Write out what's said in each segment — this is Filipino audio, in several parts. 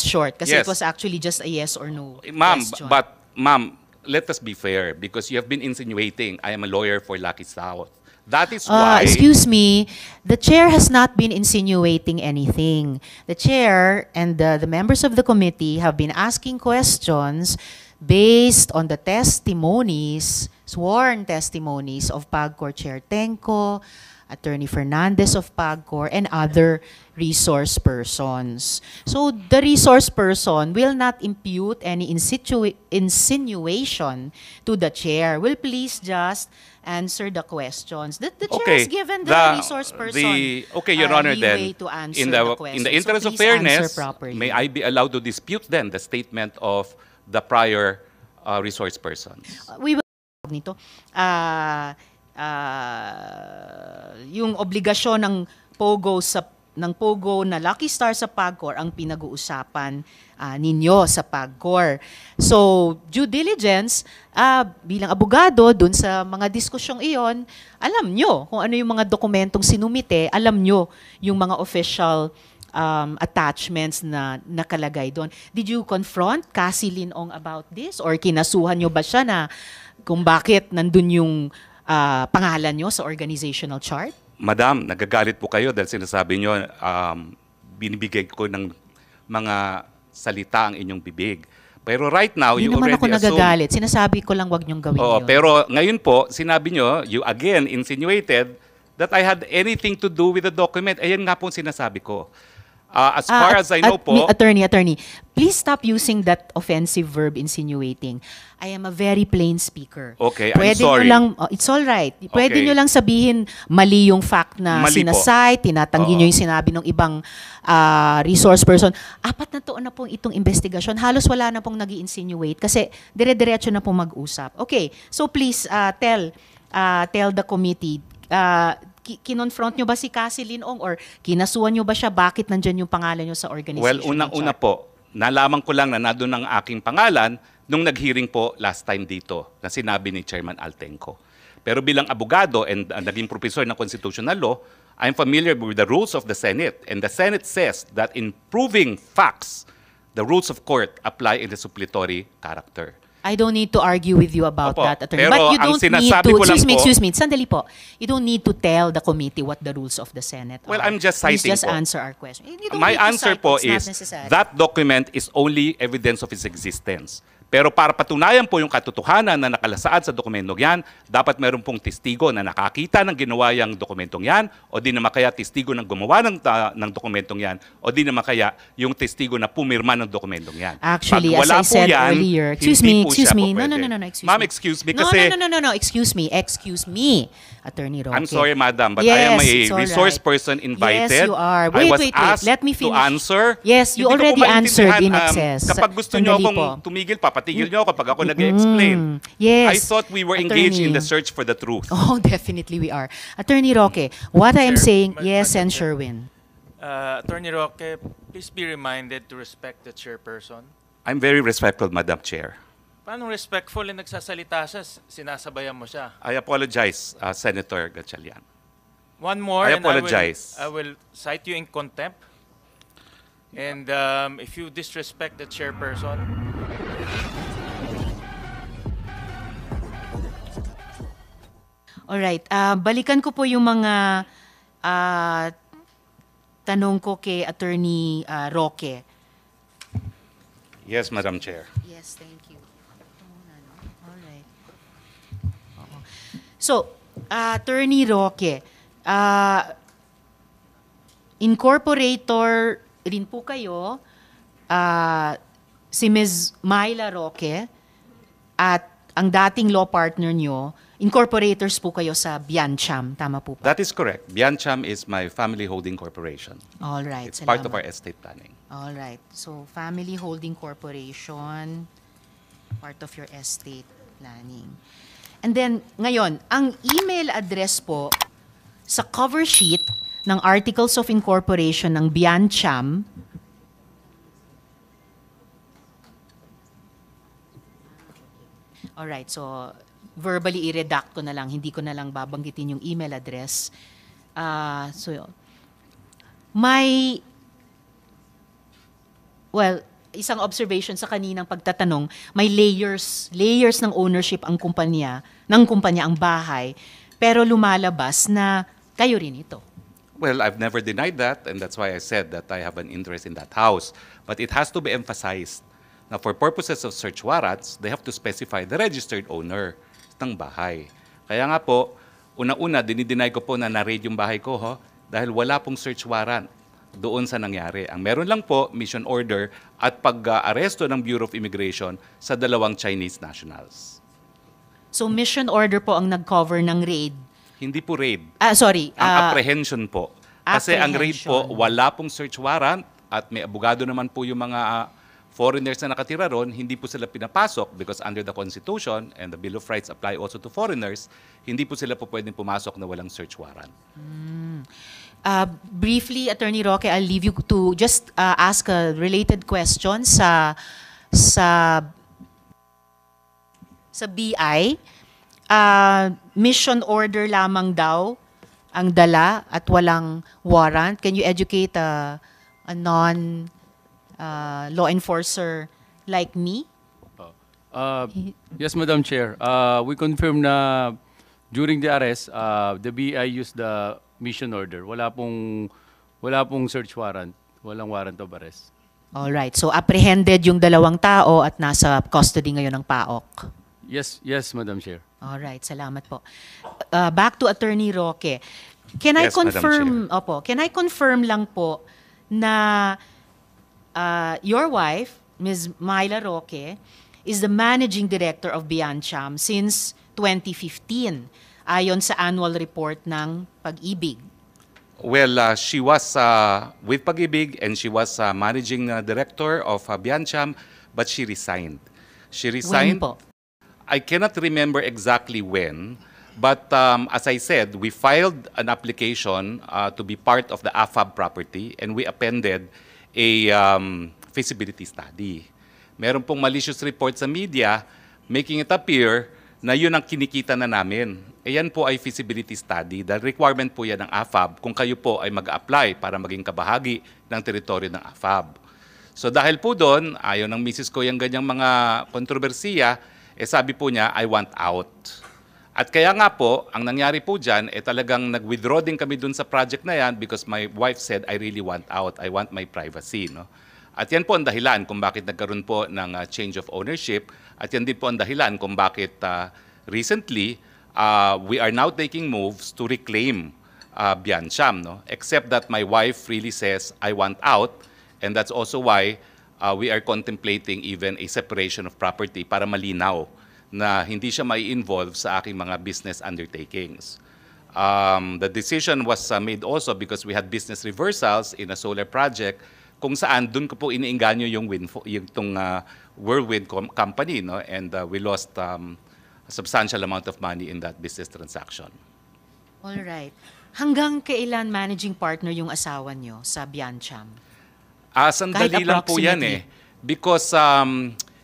was short kasi yes. it was actually just a yes or no Ma'am, question. but ma'am, let us be fair because you have been insinuating I am a lawyer for Lucky South. That is why... Excuse me, the chair has not been insinuating anything. The chair and the members of the committee have been asking questions based on the testimonies, sworn testimonies of PAGCOR Chair Tenco, Attorney Fernandez of PAGCOR, and other resource persons. So the resource person will not impute any insinuation to the chair. Will please just answer the questions. The chair has given the resource person okay, Your Honor, leeway then, to answer in the question. the interest So of please answer fairness, properly. may I be allowed to dispute then the statement of the prior resource persons? We will nito. Yung obligasyon ng Pogo na Lucky Star sa PAGCOR ang pinag-uusapan ninyo sa PAGCOR. So, due diligence, bilang abogado, dun sa mga diskusyong iyon, alam nyo kung ano yung mga dokumentong sinumite, alam nyo yung mga official attachments na nakalagay doon. Did you confront Cassie Linong about this? Or kinasuhan nyo ba siya na kung bakit nandun yung pangalan nyo sa organizational chart? Madam, nagagalit po kayo dahil sinasabi nyo, binibigay ko ng mga salita ang inyong bibig. Pero right now, Hindi you naman already ako nagagalit. Sinasabi ko lang wag nyong gawin yun. Pero ngayon po, sinabi nyo, you again insinuated that I had anything to do with the document. Ayan nga po sinasabi ko. As far as I know po... Attorney, please stop using that offensive verb insinuating. I am a very plain speaker. Okay, Pwede I'm sorry. Nyo lang, it's all right. Pwede Okay. nyo lang sabihin mali yung fact na Mali po. sinasite, tinatanggi Oo. nyo yung sinabi ng ibang resource person. 4 na taon na pong itong investigasyon. Halos wala na pong nag-i-insinuate kasi dire-diretso na pong mag-usap. Okay, so please tell the committee, kinonfront nyo ba si Cassie Linong or kinasuhan nyo ba siya? Bakit nandyan yung pangalan nyo sa organization? Well, unang-una po, nalaman ko lang na nandun ang aking pangalan nung nag-hearing po last time dito na sinabi ni Chairman Altenco. Pero bilang abogado and naging professor ng constitutional law, I'm familiar with the rules of the Senate. And the Senate says that in proving facts, the rules of court apply in the suppletory character. I don't need to argue with you about Opo, that, attorney. pero But you ang don't need sinasabi to, ko lang po- excuse me, sandali po. You don't need to tell the committee what the rules of the Senate Well, are. I'm just Please citing just po. answer our question. You don't My need to answer cite, po it's not is necessary. that document is only evidence of its existence. Pero para patunayan po yung katotohanan na nakalasaad sa dokumentong yan, dapat meron pong testigo na nakakita ng ginawa yung dokumentong yan, o di naman kaya testigo ng gumawa ng dokumentong yan, o di naman kaya yung testigo na pumirma ng dokumentong yan. Actually, Pag as wala I po said yan, earlier, excuse hindi me, po excuse siya me. po No, pwede. excuse Ma'am, me. excuse me kasi... No, excuse me, Attorney Roque. I'm sorry, madam, but Yes, I am a it's all resource right. person invited. Yes, you are. I was Wait. asked Let me to finish. answer. Yes, you Hindi ko po already answered in maintindihan, excess. Kapag gusto nyo Sandali akong po. tumigil, papatigil nyo ako kapag ako nag-explain. Yes. I thought we were engaged in Attorney. the search for the truth. Oh, definitely we are. Attorney Roque, what I am Chair, saying, Madam yes, and Chair. Sherwin. Attorney Roque, please be reminded to respect the chairperson. I'm very respectful, Madam Chair. Paano respectful na nagsasalita siya, sinasabayan mo siya? I apologize, Senator Gatchalian. One more, I and apologize. I will cite you in contempt. And if you disrespect the chairperson, Alright, balikan ko po yung mga tanong ko kay Attorney Roque. Yes, Madam Chair. Yes, thank you. Alright. Oo. So, Attorney Roque, incorporator rin po kayo, si Ms. Myla Roque, at ang dating law partner nyo, incorporators po kayo sa Biancham, tama po ba? That is correct. Biancham is my family holding corporation. All right. It's part of salamat. our estate planning. All right. So, Family Holding Corporation, part of your estate planning. And then, ngayon, ang email address po sa cover sheet ng Articles of Incorporation ng Biancham, all right, so verbally i-redact ko na lang, hindi ko na lang babanggitin yung email address. So, may, well, isang observation sa kaninang pagtatanong, may layers ng ownership ang kumpanya ang bahay, pero lumalabas na kayo rin ito. Well, I've never denied that, and that's why I said that I have an interest in that house. But it has to be emphasized na for purposes of search warrants, they have to specify the registered owner ng bahay. Kaya nga po, una-una, dinideny ko po na na-raid yung bahay ko, dahil wala pong search warrant doon sa nangyari. Ang meron lang po, mission order at pag-aresto ng Bureau of Immigration sa 2 Chinese nationals. So mission order po ang nag-cover ng raid. Hindi po raid. Sorry. Ang apprehension po. Kasi ang raid po, apprehension. wala pong search warrant at may abogado naman po yung mga foreigners na nakatira ron, hindi po sila pinapasok because under the Constitution and the Bill of Rights apply also to foreigners, hindi po sila po pwedeng pumasok na walang search warrant. Briefly, Attorney Roque, I'll leave you to just ask a related question sa BI. Mission order lamang daw ang dala at walang warrant. Can you educate a non-law enforcer like me? Yes, Madam Chair. We confirm na during the arrest, the BI used the mission order. Wala pong search warrant. Walang warrant of arrest. All right. So apprehended yung 2 tao at nasa custody ngayon ng PAOK. Yes, Madam Chair. All right, salamat po. Back to Attorney Roque. Can I Yes, Madam confirm, can I confirm lang po na your wife, Ms. Myla Roque, is the managing director of Biancham since 2015 ayon sa annual report ng Pag-ibig. Well, she was with Pag-ibig and she was managing director of Biancham, but she resigned. She When resigned. po? I cannot remember exactly when, but as I said, we filed an application to be part of the AFAB property and we appended a feasibility study. Meron pong malicious report sa media making it appear na yun ang kinikita na namin. E yan po ay feasibility study. The requirement po yan ng AFAB kung kayo po ay mag-apply para maging kabahagi ng teritoryo ng AFAB. So dahil po doon, ayaw ng misis ko yung ganyang mga kontrobersiya, sabi po niya, I want out. At kaya nga po, ang nangyari po dyan, talagang nag-withdraw din kami dun sa project na yan because my wife said, I really want out. I want my privacy. No? At yan po ang dahilan kung bakit nagkaroon po ng change of ownership. At yan din po ang dahilan kung bakit recently, we are now taking moves to reclaim Biancham. No? Except that my wife really says, I want out. And that's also why we are contemplating even a separation of property para malinaw na hindi siya mai-involve sa aking mga business undertakings. The decision was made also because we had business reversals in a solar project kung saan doon ko po iniinganyo yung Whirlwind company, no? And we lost a substantial amount of money in that business transaction. All right. Hanggang kailan managing partner yung asawa nyo sa Biancham? Sandali lang po yan eh. Because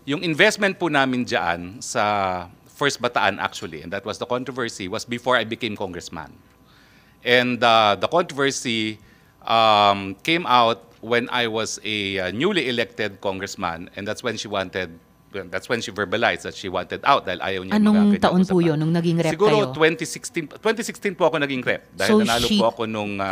yung investment po namin dyan sa First Bataan actually, and that was the controversy, was before I became congressman. And the controversy came out when I was a newly elected congressman, and that's when she verbalized that she wanted out dahil ayaw niya Anong magaganyan taon sa po yun nung naging rep Siguro kayo? 2016 po ako naging rep dahil So nanalo she- po ako nung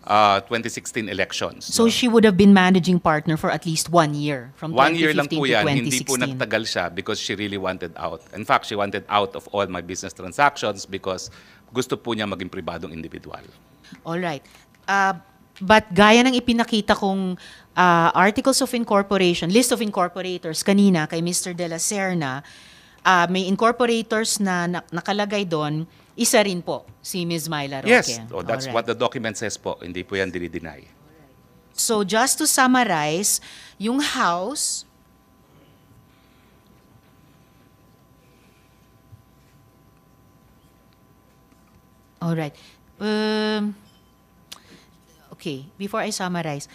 2016 elections. So she would have been managing partner for at least 1 year, from 1 year 2015 lang po to yan, hindi po 2016. nagtagal siya because she really wanted out. In fact, she wanted out of all my business transactions because gusto po niya maging pribadong individual. All right. But gaya ng ipinakita kong Articles of Incorporation, List of Incorporators kanina kay Mr. De La Serna, may incorporators na nakalagay doon, isa rin po si Ms. Myla Roque. Yes, that's Alright. what the document says po. Hindi po yan dinideny. So just to summarize, yung house, all right. Okay, before I summarize,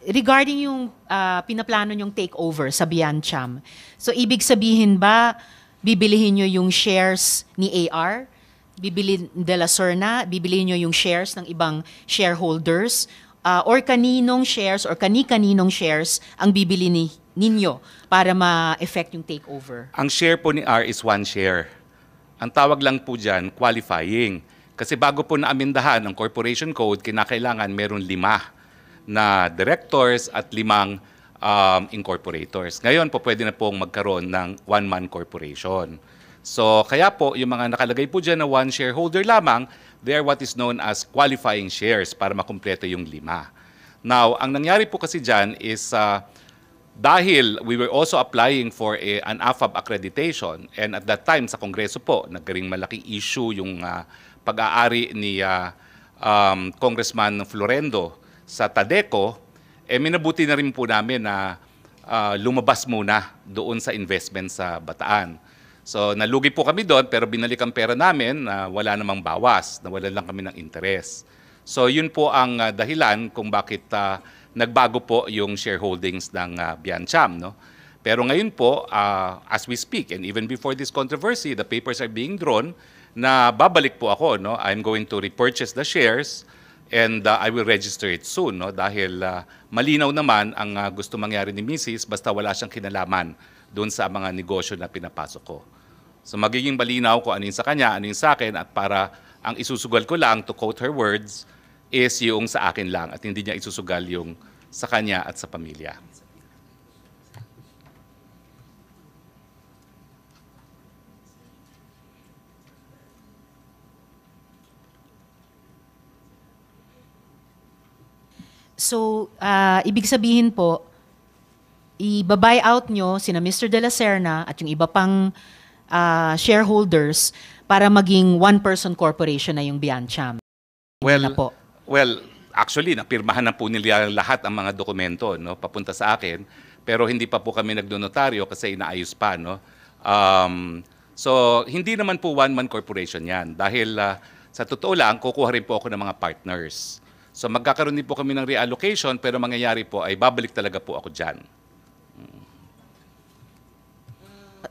regarding yung pinaplano yung takeover sa Biancham, so ibig sabihin ba, bibilihin nyo yung shares ni AR? Bibilin De La Serna? Bibilihin nyo yung shares ng ibang shareholders? or kaninong shares or kani-kaninong shares ang bibili ninyo para ma-effect yung takeover? Ang share po ni R is 1 share. Ang tawag lang po dyan, qualifying. Kasi bago po naamindahan ang corporation code, kinakailangan meron 5 na directors at 5 incorporators. Ngayon po pwede na pong magkaroon ng one-man corporation. So kaya po yung mga nakalagay po dyan na 1 shareholder lamang, they are what is known as qualifying shares para makumpleto yung 5. Now, ang nangyari po kasi dyan is dahil we were also applying for an AFAB accreditation and at that time sa Kongreso po, nagkaring malaking issue yung pag-aari ni Congressman Florendo sa Tadeco, minabuti na rin po namin na lumabas muna doon sa investment sa Bataan. So nalugi po kami doon pero binalik ang pera namin na wala namang bawas, nawala lang kami ng interes. So yun po ang dahilan kung bakit nagbago po yung shareholdings ng Biancham. No? Pero ngayon po, as we speak and even before this controversy, the papers are being drawn na babalik po ako. No? I'm going to repurchase the shares and I will register it soon. No? Dahil malinaw naman ang gusto mangyari ni Mrs. basta wala siyang kinalaman doon sa mga negosyo na pinapasok ko. So magiging malinaw ko ano yung sa kanya, ano yung sa akin at para ang isusugal ko lang, to quote her words, is yung sa akin lang at hindi niya isusugal yung sa kanya at sa pamilya. So, ibig sabihin po, i-buy out nyo sina Mr. De La Serna at yung iba pang shareholders para maging one-person corporation na yung Biancham. Na po. Well, actually, napirmahan na po nila lahat ang mga dokumento no, papunta sa akin, pero hindi pa po kami nagdonotaryo kasi inaayos pa. No? So, hindi naman po one-man corporation yan dahil sa totoo lang, kukuha rin po ako ng mga partners. So, magkakaroon din po kami ng reallocation pero mangyayari po ay babalik talaga po ako dyan.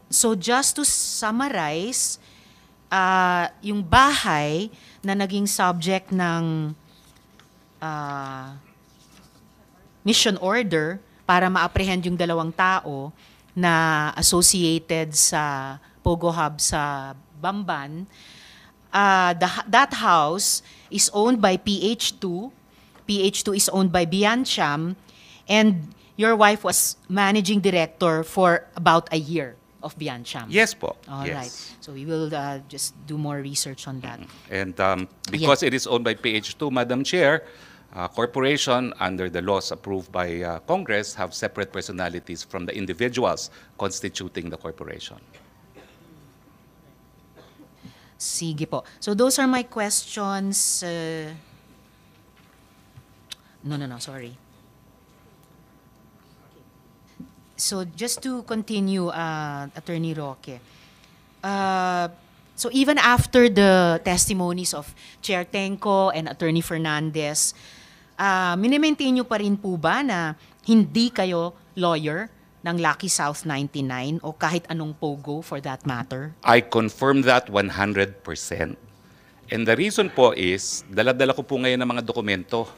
So just to summarize, yung bahay na naging subject ng mission order para ma-apprehend yung 2 tao na associated sa Pogo Hub sa Bamban, that house is owned by PH2. PH2 is owned by Biancham, and your wife was managing director for about a year of Biancham. Yes po. All yes. right. So we will just do more research on that. And because it is owned by PH2, Madam Chair, corporation under the laws approved by Congress have separate personalities from the individuals constituting the corporation. Sige po. So those are my questions. Sorry. So just to continue, Attorney Roque, so even after the testimonies of Chair Tenco and Attorney Fernandez, minimaintain nyo pa rin po ba na hindi kayo lawyer ng Lucky South 99 o kahit anong POGO for that matter? I confirm that 100%. And the reason po is, dala-dala ko po ngayon ng mga dokumento.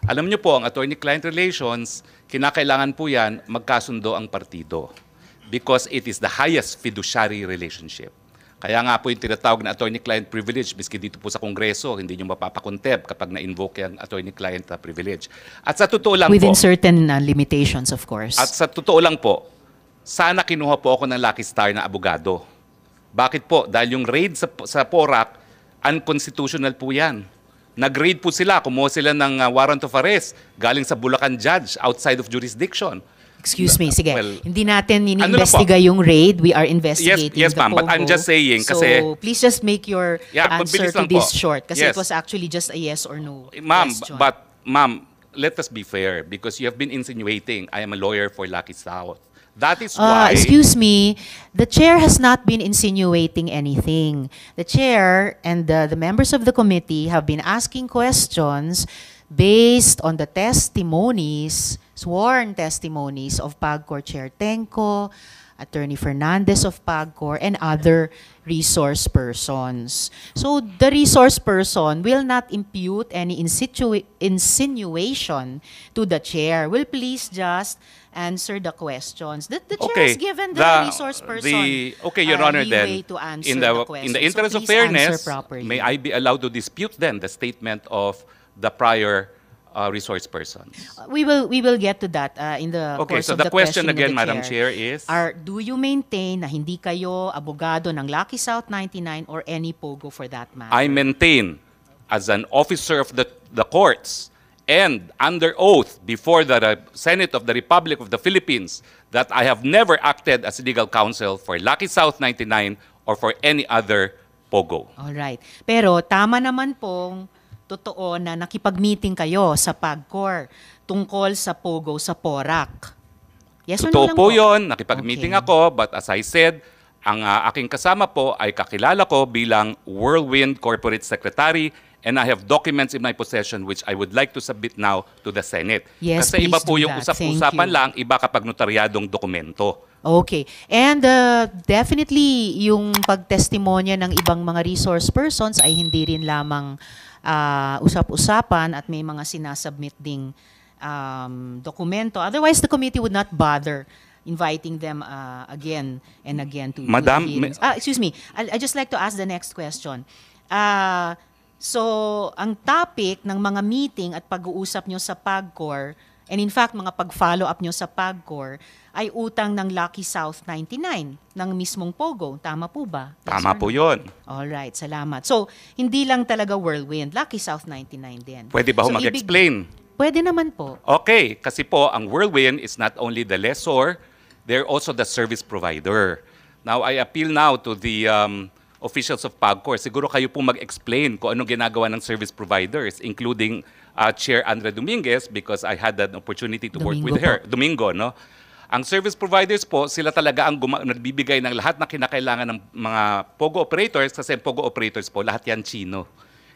Alam niyo po, ang attorney-client relations, kinakailangan po yan magkasundo ang partido because it is the highest fiduciary relationship. Kaya nga po yung tinatawag na attorney-client privilege, miski dito po sa Kongreso, hindi nyo mapapakontep kapag na-invoke yung attorney-client privilege. At sa totoo lang Within po, certain limitations, of course. at sa totoo lang po, sana kinuha po ako ng Lucky Star na abogado. Bakit po? Dahil yung raid sa PORAC, unconstitutional po yan. Nag-raid po sila, kumuha sila ng warrant of arrest galing sa Bulacan judge outside of jurisdiction. Excuse me, sige. Well, Hindi natin ano ini-investiga yung raid. We are investigating Yes, the ma'am, but POGO. I'm just saying kasi- So, please just make your answer mabilis to lang this po. short. Kasi Yes. it was actually just a yes or no Ma'am, question. ma'am, let us be fair because you have been insinuating I am a lawyer for Lucky South. That is why... Excuse me, the chair has not been insinuating anything. The chair and the members of the committee have been asking questions based on the testimonies, sworn testimonies of PAGCOR Chair Tenco, Attorney Fernandez of PAGCOR, and other resource persons. So the resource person will not impute any insinuation to the chair. Will please just answer the questions. The chair has given the resource person Your Honor, leeway then, to answer in the the questions. interest So of please answer fairness, properly. may I be allowed to dispute then the statement of the prior resource persons? We will get to that in the Okay, course so of the the question questioning of again, the Madam Chair, is? Do you maintain na hindi kayo abogado ng Lucky South 99 or any POGO for that matter? I maintain, as an officer of the courts and under oath before the Senate of the Republic of the Philippines, that I have never acted as legal counsel for Lucky South 99 or for any other POGO. Alright. Pero tama naman pong totoo na nakipag-meeting kayo sa PAGCOR tungkol sa POGO sa PORAC. Yes or no Totoo lang po yun, nakipag-meeting Okay. ako, but as I said, ang aking kasama po ay kakilala ko bilang Whirlwind Corporate Secretary, and I have documents in my possession which I would like to submit now to the Senate. Yes, Kasi iba please po do yung that. usap-usapan Thank you. lang, iba kapag notaryadong dokumento. Okay. And definitely, yung pagtestimonya ng ibang mga resource persons ay hindi rin lamang usap-usapan at may mga sinasubmit ding dokumento. Otherwise, the committee would not bother inviting them again and again to Madam, the hearings. Excuse me. I just like to ask the next question. So, ang topic ng mga meeting at pag-uusap nyo sa PAGCOR, and in fact, mga pag-follow up nyo sa PAGCOR, ay utang ng Lucky South 99 ng mismong POGO. Tama po ba? Yes Tama or po no? yun. Alright, salamat. So, hindi lang talaga Whirlwind, Lucky South 99 din. Pwede ba ho So, mag-explain? Pwede naman po. Okay, kasi po ang Whirlwind is not only the lessor, they're also the service provider. Now, I appeal now to the officials of PAGCOR. Siguro kayo po mag-explain kung anong ginagawa ng service providers, including Chair Andrea Dominguez, because I had an opportunity to work with Domingo her. Domingo, no? Ang service providers po, sila talaga ang nagbibigay ng lahat na kinakailangan ng mga POGO operators, kasi POGO operators po, lahat yan Chino.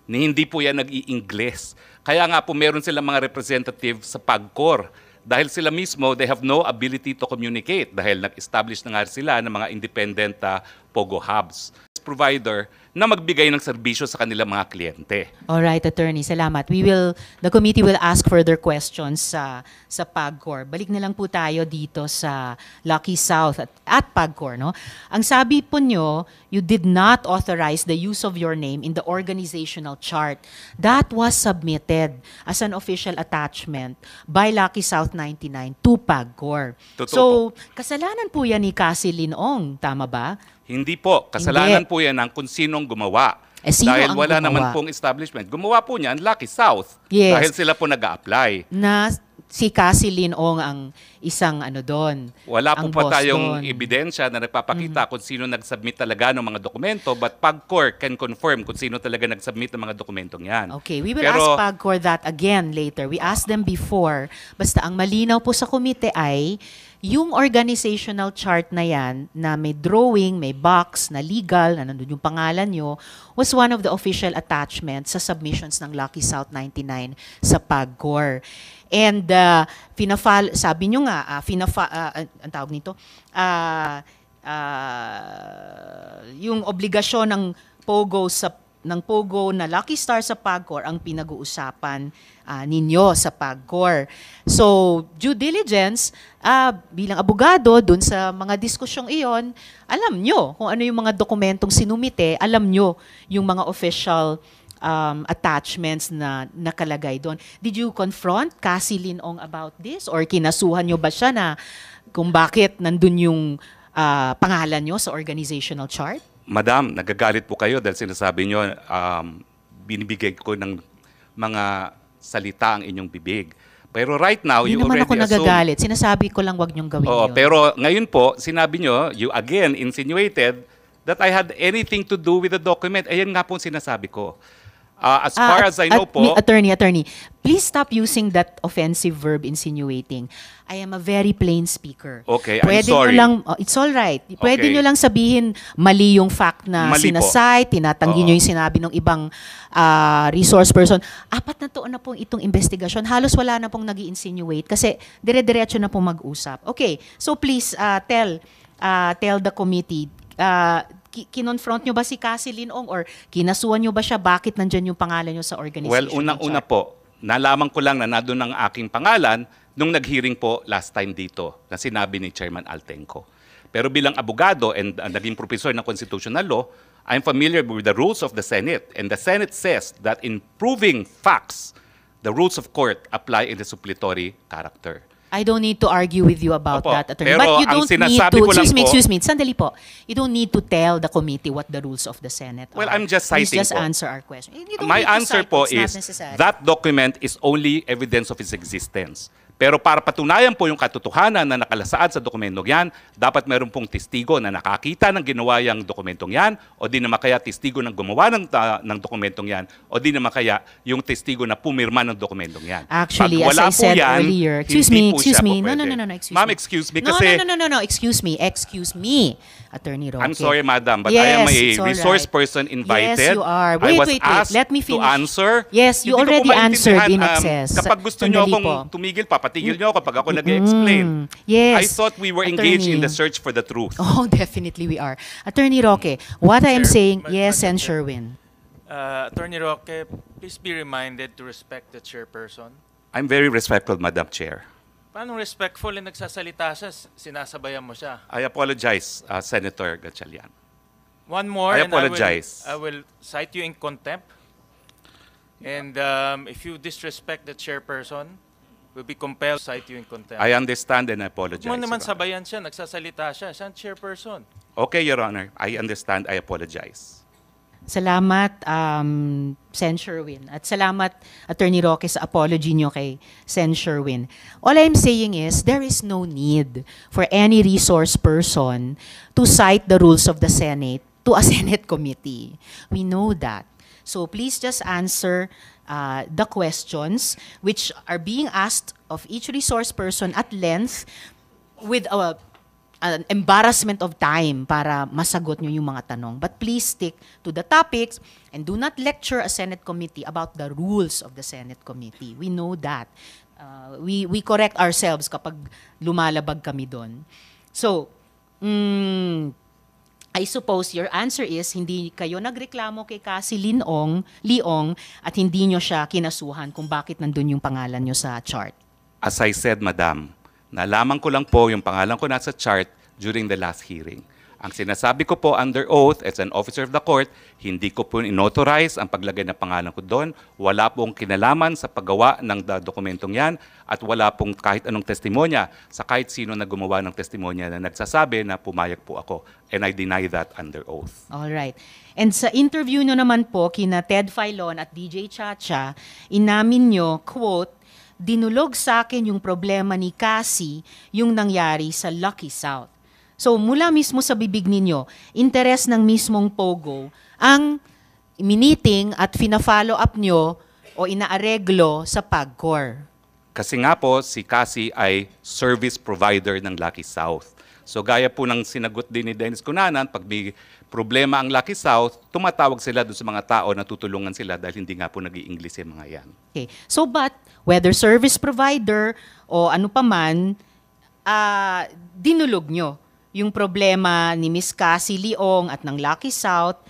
Hindi po yan nag-i-Ingles. Kaya nga po meron silang mga representative sa PAGCOR. Dahil sila mismo, they have no ability to communicate dahil nag-establish na nga sila ng mga independent POGO hubs. Provider na magbigay ng serbisyo sa kanilang mga kliyente. Alright, Attorney, salamat. The committee will ask further questions sa PAGCOR. Balik na lang po tayo dito sa Lucky South at PAGCOR, no? Ang sabi po nyo, you did not authorize the use of your name in the organizational chart. That was submitted as an official attachment by Lucky South 99 to PAGCOR. Totoo So, kasalanan po yan ni Cassie Linong, tama ba? Hindi po. Kasalanan Hindi. po yan ng kung sinong gumawa. Sino Dahil ang wala gumawa? naman pong establishment. Gumawa po niyan Lucky South. Yes. Dahil sila po nag-a-apply. Na si Cassie Linong ang isang doon. Wala po ang pa boss tayong doon. ebidensya na nagpapakita kung sino nag-submit talaga ng mga dokumento, but PAGCOR can confirm kung sino talaga nag-submit ng mga dokumentong yan. Okay, we will Pero, ask PAGCOR that again later. We asked them before. Basta ang malinaw po sa komite ay yung organizational chart na yan, na may drawing, may box, na legal, na nandun yung pangalan nyo, was one of the official attachments sa submissions ng Lucky South 99 sa PAGCOR. And sabi nyo nga, ang tawag nito, yung obligasyon ng POGO na Lucky Star sa PAGCOR ang pinag-uusapan ninyo sa PAGCOR. So, due diligence, bilang abogado, dun sa mga diskusyong iyon, alam nyo kung ano yung mga dokumentong sinumite, alam nyo yung mga official attachments na nakalagay doon. Did you confront Cassie Linong about this? Or kinasuhan nyo ba siya na kung bakit nandun yung pangalan nyo sa organizational chart? Madam, nagagalit po kayo dahil sinasabi nyo, binibigay ko ng mga salita ang inyong bibig. Pero right now, Hindi you naman already ako assume... nagagalit. Sinasabi ko lang wag niyong gawin Oo, yun. pero ngayon po, sinabi nyo, you again insinuated that I had anything to do with the document. Ayan nga po ang sinasabi ko. As far as I know po... Attorney, please stop using that offensive verb insinuating. I am a very plain speaker. Okay, I'm Pwede sorry. Nyo lang, it's all right. Pwede Okay. nyo lang sabihin mali yung fact na Mali po. sinasite, tinatanggi Oo. nyo yung sinabi ng ibang resource person. 4 na taon na pong itong investigasyon. Halos wala na pong nag-i-insinuate kasi dire-diretso na pong mag-usap. Okay, so please tell tell the committee, kinonfront nyo ba si Cassie Linong or kinasuhan nyo ba siya? Bakit nandyan yung pangalan nyo sa organization? Well, unang-una po, nalaman ko lang na nandun ang aking pangalan nung nag-hearing po last time dito na sinabi ni Chairman Altenco. Pero bilang abogado and naging professor ng constitutional law, I'm familiar with the rules of the Senate. And the Senate says that in proving facts, the rules of court apply in the suppletory character. I don't need to argue with you about Opo, that, Attorney. pero But you ang don't need sinasabi to, ko lang po- excuse me, sandali po. You don't need to tell the committee what the rules of the Senate Well, are. I'm just Please citing just po. answer our question. You don't My need to answer cite, po it's not is necessary. that document is only evidence of its existence. Pero para patunayan po yung katotohanan na nakalasaad sa dokumentong yan, dapat meron pong testigo na nakakita ng ginawa yung dokumentong yan, o di naman kaya testigo ng gumawa ng dokumentong yan, o di naman kaya yung testigo na pumirma ng dokumentong yan. Actually, Pag as wala I po said yan, earlier, hindi po siya po No, pwede. excuse Ma'am, me. excuse me No, kasi no, excuse me, Attorney Roque. I'm sorry, madam, but Yes, I am a it's all resource right. person invited. Yes, you are. I was asked Let me to finish. answer. Yes, you Hindi ko po already answered in maintindihan, excess. Kapag gusto niyo Sandali akong po. tumigil, papatigil niyo ako kapag ako nag-explain. Yes. I thought we were engaged in Attorney. the search for the truth. Oh, definitely we are. Attorney Roque, what I am Chair, saying, Madam yes, and Chair. Sherwin. Attorney Roque, please be reminded to respect the chairperson. I'm very respectful, Madam Chair. Paano respectful na nagsasalita siya, sinasabayan mo siya? I apologize, Senator Gatchalian. One more, I and apologize. I will cite you in contempt. And if you disrespect the chairperson, we'll be compelled to cite you in contempt. I understand and I apologize. Mo naman Your Honor. sabayan siya, nagsasalita siya, siya ang chairperson. Okay, Your Honor. I understand. I apologize. Salamat, Sen Sherwin. At salamat, Attorney Roque, sa apology nyo kay Sen Sherwin. All I'm saying is, there is no need for any resource person to cite the rules of the Senate to a Senate committee. We know that. So please just answer the questions which are being asked of each resource person at length with an embarrassment of time para masagot nyo yung mga tanong. But please stick to the topics and do not lecture a Senate committee about the rules of the Senate committee. We know that. We correct ourselves kapag lumalabag kami doon. So, I suppose your answer is hindi kayo nagreklamo kay Cassie Leong at hindi nyo siya kinasuhan kung bakit nandun yung pangalan nyo sa chart. As I said, Madam, nalaman ko lang po yung pangalan ko nasa chart during the last hearing. Ang sinasabi ko po under oath as an officer of the court, hindi ko po inauthorize ang paglagay ng pangalan ko doon. Wala pong kinalaman sa paggawa ng dokumentong yan at wala pong kahit anong testimonya sa kahit sino na gumawa ng testimonya na nagsasabi na pumayag po ako. And I deny that under oath. All right. And sa interview nyo naman po kina Ted Filon at DJ Chacha, inamin nyo, quote, dinulog sa akin yung problema ni Cassie yung nangyari sa Lucky South. So mula mismo sa bibig ninyo, interes ng mismong Pogo ang miniting at fina-follow up nyo o inaareglo sa PAGCOR. Kasi nga po, si Cassie ay service provider ng Lucky South. So gaya po ng sinagot din ni Dennis Cunanan, pag may problema ang Lucky South, tumatawag sila doon sa mga tao na tutulungan sila dahil hindi nga po nag-i-English yung mga yan. Okay. So but, whether service provider o ano pa man, dinulog nyo yung problema ni Miss Cassie Leong at ng Lucky South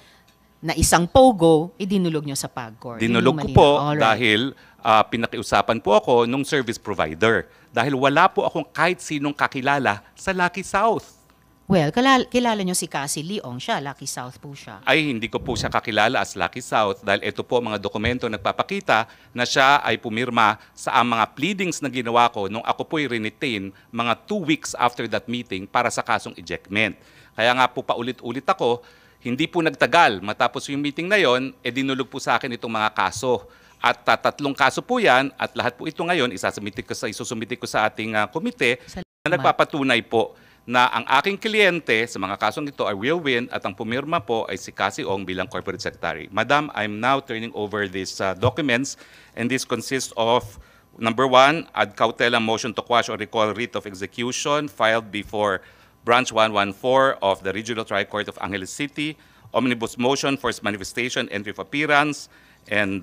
na isang Pogo, dinulog nyo sa PAGCOR. Dinulog ko po dahil pinakiusapan po ako nung service provider. Dahil wala po akong kahit sinong kakilala sa Lucky South. Well, kilala nyo si Cassie Leong, siya, Lucky South po siya. Ay hindi ko po siya kakilala as Lucky South dahil ito po mga dokumento nagpapakita na siya ay pumirma sa mga pleadings na ginawa ko nung ako po'y renetain mga 2 weeks after that meeting para sa kasong ejectment. Kaya nga po paulit-ulit ako, hindi po nagtagal. Matapos yung meeting na yon, dinulog po sa akin itong mga kaso. At 3 kaso po yan at lahat po ito ngayon isusumite ko sa ating komite na nagpapatunay po na ang aking kliyente sa mga kasong ito ay will win at ang pumirma po ay si Cassie Ong bilang Corporate Secretary. Madam, I'm now turning over these documents and this consists of number 1, ad cautelam motion to quash or recall writ of execution filed before Branch 114 of the Regional Trial Court of Angeles City, omnibus motion, first manifestation, entry of appearance, and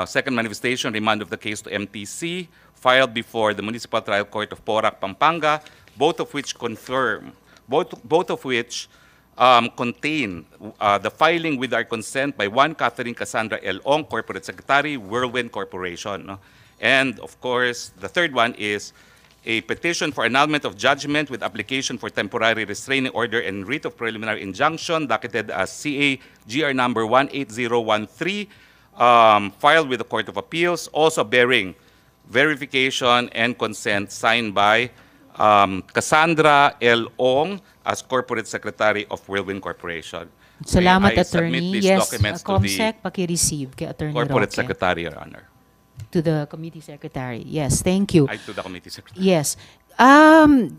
second manifestation, remand of the case to MTC, filed before the Municipal Trial Court of Porac, Pampanga, both of which confirm both of which contain the filing with our consent by one Catherine Cassandra L. Ong, Corporate Secretary, Whirlwind Corporation. No? And of course, the third one is a petition for annulment of judgment with application for temporary restraining order and writ of preliminary injunction, docketed as CA GR number 18013, filed with the Court of Appeals, also bearing verification and consent signed by Cassandra L. Ong as Corporate Secretary of Whirlwind Corporation. Salamat, May I submit Attorney. these Yes, documents to the Comsec, paki-receive kay Attorney Corporate Roque. Secretary, Your Honor. To the Committee Secretary. Yes, thank you. I to the Committee Secretary. Yes.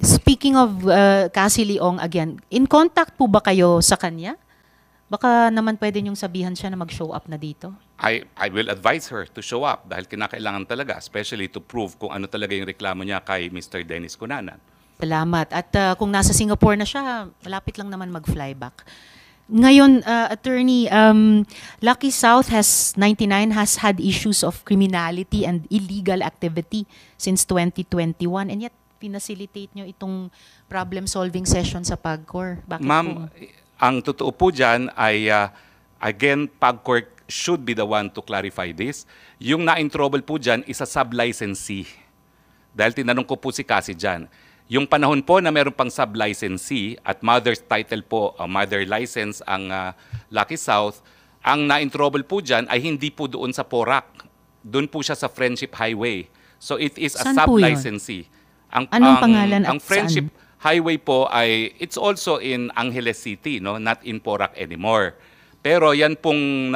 Speaking of Cassie Leong again, in contact po ba kayo sa kanya? Baka naman pwede niyong sabihan siya na mag-show up na dito. I will advise her to show up dahil kinakailangan talaga, especially to prove kung ano talaga yung reklamo niya kay Mr. Dennis Cunanan. Salamat. At kung nasa Singapore na siya, malapit lang naman mag-fly back. Ngayon, Attorney, Lucky South has 99 has had issues of criminality and illegal activity since 2021, and yet pinacilitate nyo itong problem-solving session sa PAGCOR. Bakit po? Ma'am, ang totoo po dyan ay, again, PAGCOR should be the one to clarify this. Yung na-in-trouble po dyan is a sub-licensee. Dahil tinanong ko po si Cassie dyan. Yung panahon po na meron pang sub-licensee at mother's title po, mother license ang Lucky South, ang na-in-trouble po dyan ay hindi po doon sa Porac. Doon po siya sa Friendship Highway. So it is a Saan po yun? sub-licensee. Anong pangalan at Ang Friendship saan? Highway po ay, it's also in Angeles City, no? Not in Porac anymore. Pero yan pong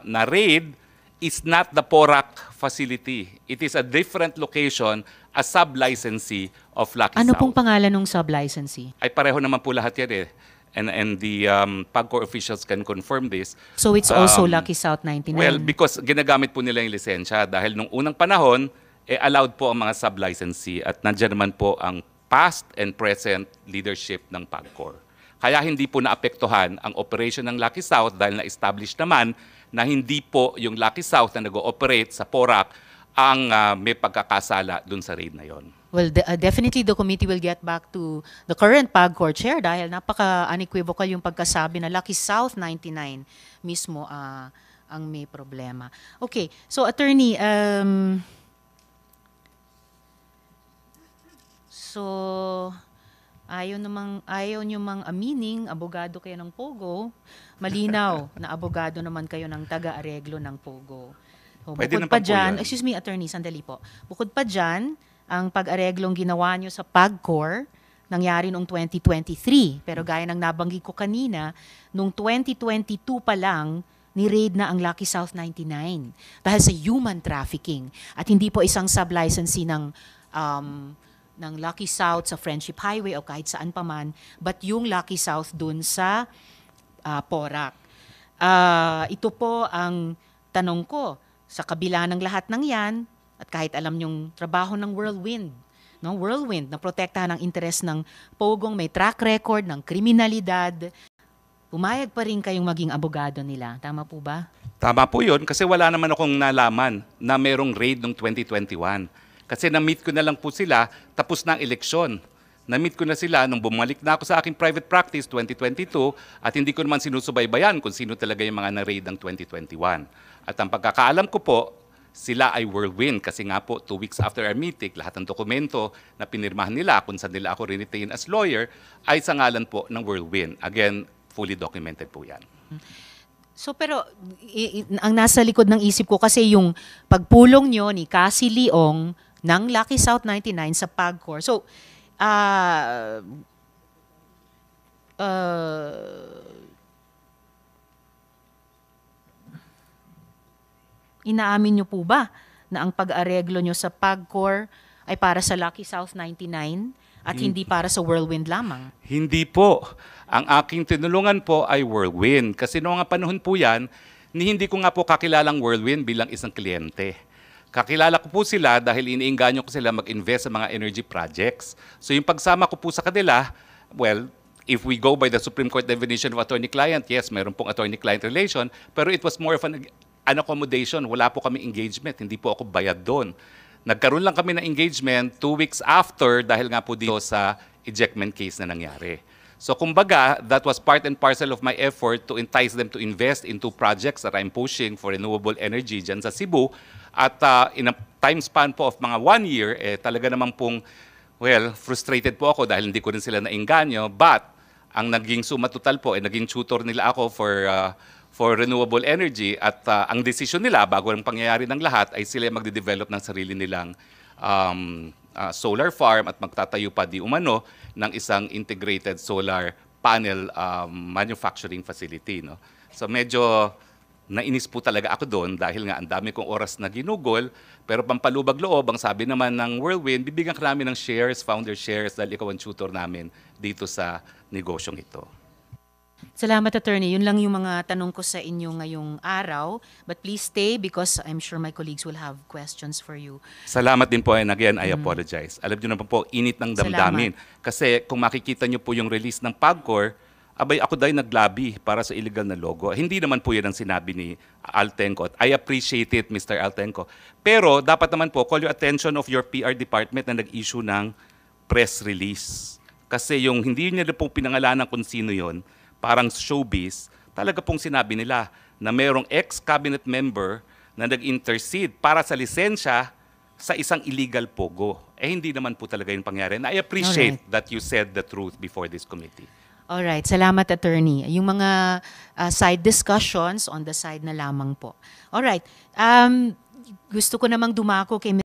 na-raid is not the Porac facility. It is a different location, a sub-licensee of Lucky Ano South. pong pangalan ng sub-licensee? Ay pareho naman po lahat yan eh. And the PAGCOR officials can confirm this. So it's also Um, Lucky South 99? Well, because ginagamit po nila yung lisensya dahil nung unang panahon, allowed po ang mga sub-licensee at nandiyan naman po ang past and present leadership ng PAGCOR. Kaya hindi po naapektuhan ang operation ng Lucky South dahil na-establish naman na hindi po yung Lucky South na nag-ooperate sa Porac ang may pagkakasala dun sa raid na yon. Well, definitely the committee will get back to the current PAGCOR chair dahil napaka-unequivocal yung pagkasabi na Lucky South 99 mismo ang may problema. Okay, so Attorney, so ayaw nyo mang amining, abogado kayo ng Pogo, malinaw na abogado naman kayo ng taga-areglo ng Pogo. So, Pwede bukod naman pa po dyan, yan. excuse me, Attorney, sandali po. Bukod pa dyan, ang pag-areglong ginawa nyo sa PAGCOR, nangyari noong 2023. Pero gaya ng nabanggit ko kanina, noong 2022 pa lang, ni-raid na ang Lucky South 99 dahil sa human trafficking. At hindi po isang sub-licensee ng Lucky South sa Friendship Highway o kahit saan pa man, but yung Lucky South dun sa Porac. Ito po ang tanong ko, sa kabila ng lahat ng yan, at kahit alam yung trabaho ng Whirlwind, no? Whirlwind na protektahan ang interes ng Pogong, may track record ng kriminalidad, pumayag pa rin kayong maging abogado nila. Tama po ba? Tama po yun kasi wala naman akong nalaman na merong raid noong 2021. Kasi na-meet ko na lang po sila tapos na ang eleksyon. Na-meet ko na sila nung bumalik na ako sa aking private practice 2022 at hindi ko naman sinusubaybayan kung sino talaga yung mga na-raid ng 2021. At ang pagkakaalam ko po, sila ay Whirlwind kasi nga po 2 weeks after our meeting, lahat ng dokumento na pinirmahan nila kung saan nila ako retain as lawyer ay sa ngalan po ng Whirlwind. Again, fully documented po yan. So pero ang nasa likod ng isip ko kasi yung pagpulong nyo ni Cassie Leong ng Lucky South 99 sa PAGCOR. So inaamin nyo po ba na ang pag-areglo nyo sa PAGCOR ay para sa Lucky South 99 at hindi para sa Whirlwind lamang? Hindi po. Ang aking tinulungan po ay Whirlwind. Kasi noong nga panahon po yan, hindi ko nga po kakilalang Whirlwind bilang isang kliyente. Kakilala ko po sila dahil iniinganyo ko sila mag-invest sa mga energy projects. So yung pagsama ko po sa kanila, well, if we go by the Supreme Court definition of attorney-client, yes, meron pong attorney-client relation, pero it was more of an accommodation. Wala po kami engagement. Hindi po ako bayad doon. Nagkaroon lang kami ng engagement 2 weeks after dahil nga po dito sa ejectment case na nangyari. So kumbaga, that was part and parcel of my effort to entice them to invest into projects that I'm pushing for renewable energy dyan sa Cebu. At in a time span po of mga 1 year, talaga naman pong, well, frustrated po ako dahil hindi ko rin sila nainganyo. But ang naging sumatotal po, naging tutor nila ako for renewable energy. At ang decision nila, bago ang pangyayari ng lahat, ay sila magde-develop ng sarili nilang solar farm at magtatayo pa di umano ng isang integrated solar panel manufacturing facility. No? So medyo nainis po talaga ako doon dahil nga ang dami kong oras na ginugol, pero pampalubag loob, ang sabi naman ng Whirlwind, bibigyan ka namin ng shares, founder shares, dahil ikaw ang tutor namin dito sa negosyong ito. Salamat, Attorney. Yun lang yung mga tanong ko sa inyo ngayong araw. But please stay because I'm sure my colleagues will have questions for you. Salamat din po, and again, I apologize. Alam niyo naman po, init ng damdamin. Kasi kung makikita niyo po yung release ng PAGCOR, abay ako dahil naglabi para sa illegal na logo. Hindi naman po yan ang sinabi ni Altenco. I appreciate it, Mr. Altenco. Pero dapat naman po, call your attention of your PR department na nag-issue ng press release. Kasi yung hindi niya po pinangalanan kung sino yon, parang showbiz, talaga pong sinabi nila na mayroong ex-cabinet member na nag-intercede para sa lisensya sa isang illegal pogo. Hindi naman po talaga yung pangyari. And I appreciate that you said the truth before this committee. Alright, salamat, Attorney. Yung mga side discussions on the side na lamang po. Alright, gusto ko namang dumako kay